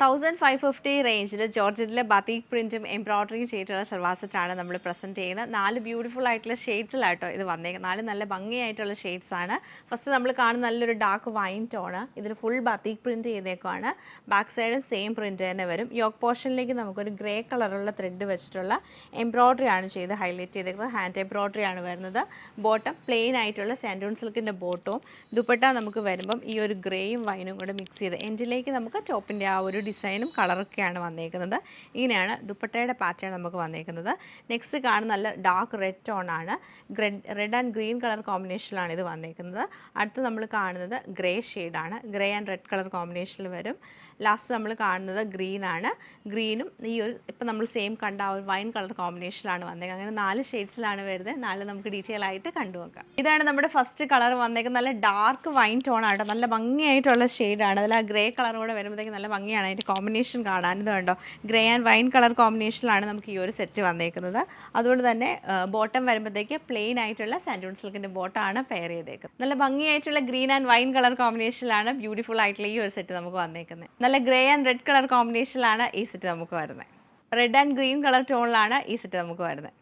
1550 റേഞ്ചിൽ ജോർജറ്റിലെ ബതീക് പ്രിൻറ്റും എംബ്രോയ്ഡറിയും ചെയ്തിട്ടുള്ള സൽവാർ സെറ്റാണ് നമ്മൾ പ്രസൻറ്റ് ചെയ്യുന്നത്. 4 ബ്യൂട്ടിഫുൾ ആയിട്ടുള്ള ഷെയ്ഡ്സിലാട്ടോ ഇത് വന്നേക്കുന്നത്. 4 നല്ല ഭംഗിയായിട്ടുള്ള ഷെയ്ഡ്സ് ആണ്. ഫസ്റ്റ് നമ്മൾ കാണുന്ന നല്ലൊരു ഡാർക്ക് വൈൻ ടോണ്, ഇതിൽ ഫുൾ ബതീക് പ്രിൻറ്റ് ചെയ്തേക്കുവാണ്. ബാക്ക് സൈഡും സെയിം പ്രിൻറ്റ് തന്നെ വരും. യോക്ക് പോർഷനിലേക്ക് നമുക്കൊരു ഗ്രേ കളറുള്ള ത്രെഡ് വെച്ചിട്ടുള്ള എംബ്രോയ്ഡറി ആണ് ചെയ്ത് ഹൈലൈറ്റ് ചെയ്തേക്കുന്നത്. ഹാൻഡ് എംബ്രോയ്ഡറി ആണ് വരുന്നത്. ബോട്ടം പ്ലെയിൻ ആയിട്ടുള്ള സാൻഡൂൺ സിൽക്കിൻ്റെ ബോട്ടവും ദുപ്പട്ട നമുക്ക് വരുമ്പം ഈ ഒരു ഗ്രേയും വൈനും കൂടെ മിക്സ് ചെയ്ത് എൻഡിലേക്ക് നമുക്ക് ടോപ്പിൻ്റെ ആ ഒരു ഡിസൈനും കളറൊക്കെയാണ് വന്നേക്കുന്നത്. ഇങ്ങനെയാണ് ദുപ്പട്ടയുടെ പാറ്റേൺ നമുക്ക് വന്നേക്കുന്നത്. നെക്സ്റ്റ് കാണുന്ന നല്ല ഡാർക്ക് റെഡ് ടോൺ ആണ്. റെഡ് ആൻഡ് ഗ്രീൻ കളർ കോമ്പിനേഷനിലാണ് ഇത് വന്നേക്കുന്നത്. അടുത്ത് നമ്മൾ കാണുന്നത് ഗ്രേ ഷെയ്ഡാണ്. ഗ്രേ ആൻഡ് റെഡ് കളർ കോമ്പിനേഷനിൽ വരും. ലാസ്റ്റ് നമ്മൾ കാണുന്നത് ഗ്രീനാണ്. ഗ്രീനും ഈ ഒരു ഇപ്പം നമ്മൾ സെയിം കണ്ട ആ ഒരു വൈൻ കളർ കോമ്പിനേഷനിലാണ് വന്നേക്കുന്നത്. അങ്ങനെ 4 ഷെയ്ഡ്സിലാണ് വരുന്നത്. 4 നമുക്ക് ഡീറ്റെയിൽ ആയിട്ട് കണ്ടുനോക്കാം. ഇതാണ് നമ്മുടെ ഫസ്റ്റ് കളർ വന്നേക്കുന്നത്. നല്ല ഡാർക്ക് വൈൻ ടോൺ ആണ്. നല്ല ഭംഗിയായിട്ടുള്ള ഷെയ്ഡാണ്. അതിൽ ആ ഗ്രേ കളർ കൂടെ വരുമ്പോഴത്തേക്ക് നല്ല ഭംഗിയാണ് അതിൻ്റെ കോമ്പിനേഷൻ കാണാൻ. ഇത് കണ്ടോ, ഗ്രേ ആൻഡ് വൈൻ കളർ കോമ്പിനേഷനിലാണ് നമുക്ക് ഈ ഒരു സെറ്റ് വന്നേക്കുന്നത്. അതുകൊണ്ട് തന്നെ ബോട്ടം വരുമ്പോഴത്തേക്ക് പ്ലെയിൻ ആയിട്ടുള്ള സാൻഡൂൺ സിൽക്കിൻ്റെ ബോട്ടമാണ് പെയർ ചെയ്തേക്കുന്നത്. നല്ല ഭംഗിയായിട്ടുള്ള ഗ്രീൻ ആൻഡ് വൈൻ കളർ കോമ്പിനേഷനിലാണ് ബ്യൂട്ടിഫുൾ ആയിട്ടുള്ള ഈ ഒരു സെറ്റ് നമുക്ക് വന്നേക്കുന്നത്. നല്ല ഗ്രേ ആൻഡ് റെഡ് കളർ കോമ്പിനേഷനിലാണ് ഈ സെറ്റ് നമുക്ക് വരുന്നത്. റെഡ് ആൻഡ് ഗ്രീൻ കളർ ടോണിലാണ് ഈ സെറ്റ് നമുക്ക് വരുന്നത്.